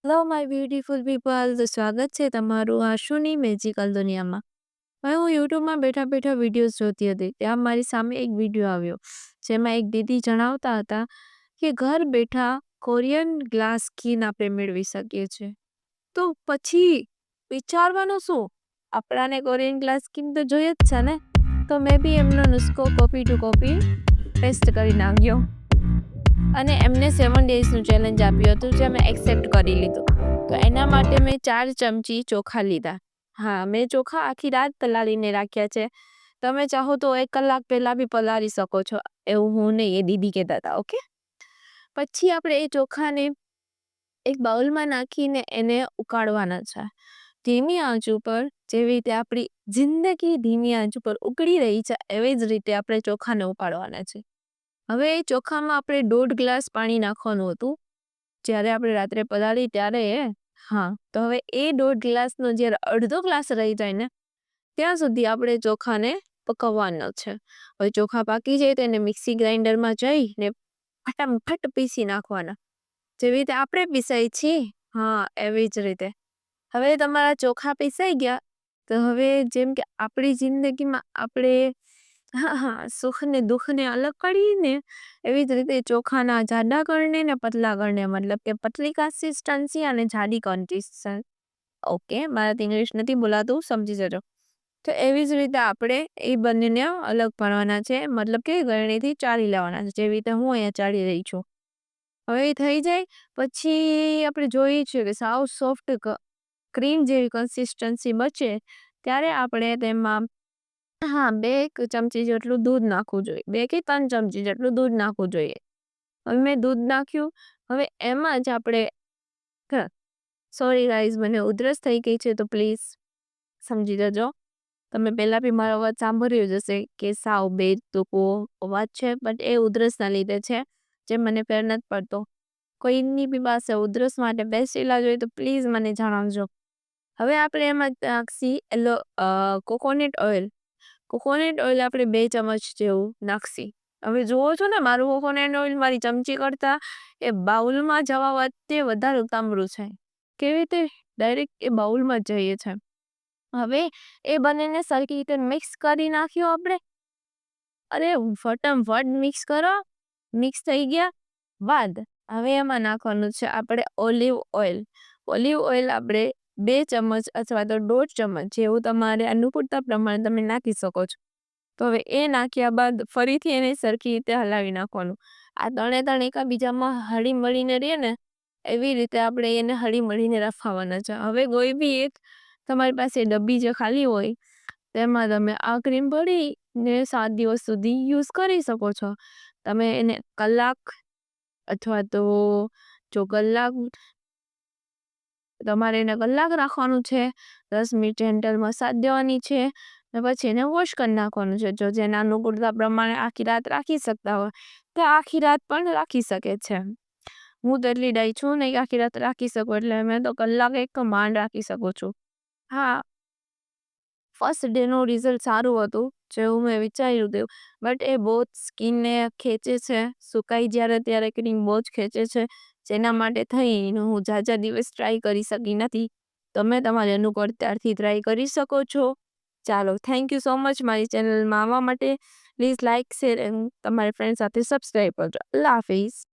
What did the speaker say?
Hello my beautiful people, તો સ્વાગત છે તમારું આ શુની મેજિકલ દુનિયામાં. હવે હું યુટ્યુબમાં બેઠા બેઠા વિડીયોઝ જોતી હતી, ત્યાં મારી સામે એક વિડીયો આવ્યો જેમાં એક દીદી જણાવતા હતા કે ઘર બેઠા કોરિયન ગ્લાસ સ્કિન આપણે મેળવી શકીએ છીએ. તો પછી વિચારવાનું શું, આપણાને કોરિયન ગ્લાસ સ્કિન તો જોઈએ જ છે ને, તો મેં બી એમનો નુસ્ખો કોપી ટુ કોપી પેસ્ટ કરી નાખ્યો અને એમને 7 ડેઝનું ચેલેન્જ આપ્યું હતું, જે મેં એક્સેપ્ટ કરી લીધું. તો એના માટે મેં 4 ચમચી ચોખા લીધા. હા, મેં ચોખા આખી રાત પલાળીને રાખ્યા છે. તમે ચાહો તો 1 કલાક પહેલાં બી પલાળી શકો છો, એવું હું નહીં, એ દીદી કહેતા હતા. ઓકે, પછી આપણે એ ચોખાને એક બાઉલમાં નાખીને એને ઉકાળવાના છે ધીમી આંચ ઉપર. જેવી રીતે આપણી જિંદગી ધીમી આંચ ઉપર ઉકળી રહી છે, એવી જ રીતે આપણે ચોખાને ઉકાળવાના છે. હવે એ ચોખામાં આપણે 1.5 ગ્લાસ પાણી નાખવાનું હતું જ્યારે આપણે રાત્રે પલાળી ત્યારે. હા, તો હવે એ 1.5 ગ્લાસનો જ્યારે અડધો ગ્લાસ રહી જાય ને, ત્યાં સુધી આપણે ચોખાને પકવવાનો છે. હવે ચોખા પાકી જાય તો એને મિક્સી ગ્રાઇન્ડરમાં જઈને ફટાફટ પીસી નાખવાના, જેવી રીતે આપણે પીસાઈ છીએ. હા, એવી જ રીતે. હવે તમારા ચોખા પીસાઈ ગયા, તો હવે જેમ કે આપણી જિંદગીમાં આપણે સુખ ને દુઃખ ને અલગ કરીને, એવી જ રીતે ચોખાના જાડા કરને ને પતલા કરને, મતલબ કે પતલી કન્સિસ્ટન્સી અને જાડી કન્સિસ્ટન્સી. ઓકે, મારાથી ઇંગ્લિશ નથી બોલાતું, સમજી જજો. તો એવી જ રીતે આપણે એ બંનેને અલગ પાડવાના છે, મતલબ કે ગળણીથી ચાળી લેવાના છે, જેવી રીતે હું અહીંયા ચાળી રહી છું. હવે એ થઈ જાય પછી આપણે જોઈએ છીએ કે સાવ સોફ્ટ ક્રીમ જેવી કન્સિસ્ટન્સી બચે, ત્યારે આપણે તેમાં 2 ચમચી જેટલું દૂધ નાખવું જોઈએ. 2 કે 3 ચમચી જેટલું દૂધ નાખવું જોઈએ. હવે મેં દૂધ નાખ્યું. હવે એમાં જ આપણે, સોરી ગાઈઝ, મને ઉધરસ થઈ ગઈ છે, તો પ્લીઝ સમજી જજો. તમે પહેલાં બી મારો અવાજ સાંભળ્યો જ હશે કે સાવ બેતુકો અવાજ છે, બટ એ ઉધરસના લીધે છે, જે મને ફેર નથી પડતો. કોઈની બી પાસે ઉધરસ માટે બેસ્ટ ઇલાજ હોય તો પ્લીઝ મને જણાવજો. હવે આપણે એમાં નાખશી કોકોનટ ઓઇલ. કોકોનટ ઓઇલ આપણે 2 ચમચ જેવું નાખશી. હવે જુઓ છો ને, મારું કોકોનટ ઓઇલ મારી ચમચી કરતાં એ બાઉલમાં જવા વચ્ચે વધારે તાંબડું છે. કેવી રીતે? ડાયરેક્ટ એ બાઉલમાં જ જઈએ છે. હવે એ બંનેને સરખી રીતે મિક્સ કરી નાખ્યો આપણે. અરે ફટાફટ મિક્સ કરો. મિક્સ થઈ ગયા બાદ હવે એમાં નાખવાનું છે આપણે ઓલિવ ઓઇલ. ઓલિવ ઓઇલ આપણે 2 ચમચ અથવા તો 1.5 ચમચ જેવું તમારે અનુકૂળતા પ્રમાણે તમે નાખી શકો છો. તો હવે એ નાખ્યા બાદ ફરીથી એને સરખી રીતે હલાવી નાખવાનું. આ ત્રણ એકબીજામાં હળી મળીને રહે ને, એવી રીતે આપણે એને હળી મળીને રાખવાના છે. હવે કોઈ બી એક તમારી પાસે ડબ્બી જે ખાલી હોય, તેમાં તમે આ ક્રીમ ભરીને 7 દિવસ સુધી યુઝ કરી શકો છો. તમે એને કલાક અથવા તો જો તમારે એને કલાક રાખવાનું છે, 10 મિનિટ જેન્ટલ મસાજ દેવાની છે, ને પછી એને વોશ કરી નાખવાનું છે. જો જેના અનુકૂળતા પ્રમાણે આખી રાત રાખી શકતા હોય તો આખી રાત પણ રાખી શકે છે. હું તો એટલી ડાઈ છું નહીં આખી રાત રાખી શકું, એટલે મેં તો કલાક એક માંડ રાખી શકું છું. હા, ફર્સ્ટ ડેનું રિઝલ્ટ સારું હતું જેવું મેં વિચાર્યું હતું, બટ એ બહુ જ સ્કિનને ખેંચે છે. સુકાઈ જ્યારે ત્યારે ક્રીમ બહુ જ ખેંચે છે, જેના માટે થઈને હું ઝાઝા દિવસ ટ્રાય કરી શકી નથી. તમે તમારી અનુકૂળતાથી ટ્રાય કરી શકો છો. ચાલો, થેન્ક યુ સો મચ મારી ચેનલમાં આવવા માટે. પ્લીઝ લાઇક, શેર એન્ડ તમારી ફ્રેન્ડ સાથે સબસ્ક્રાઈબ કરજો. અલ્લાહ હાફિઝ.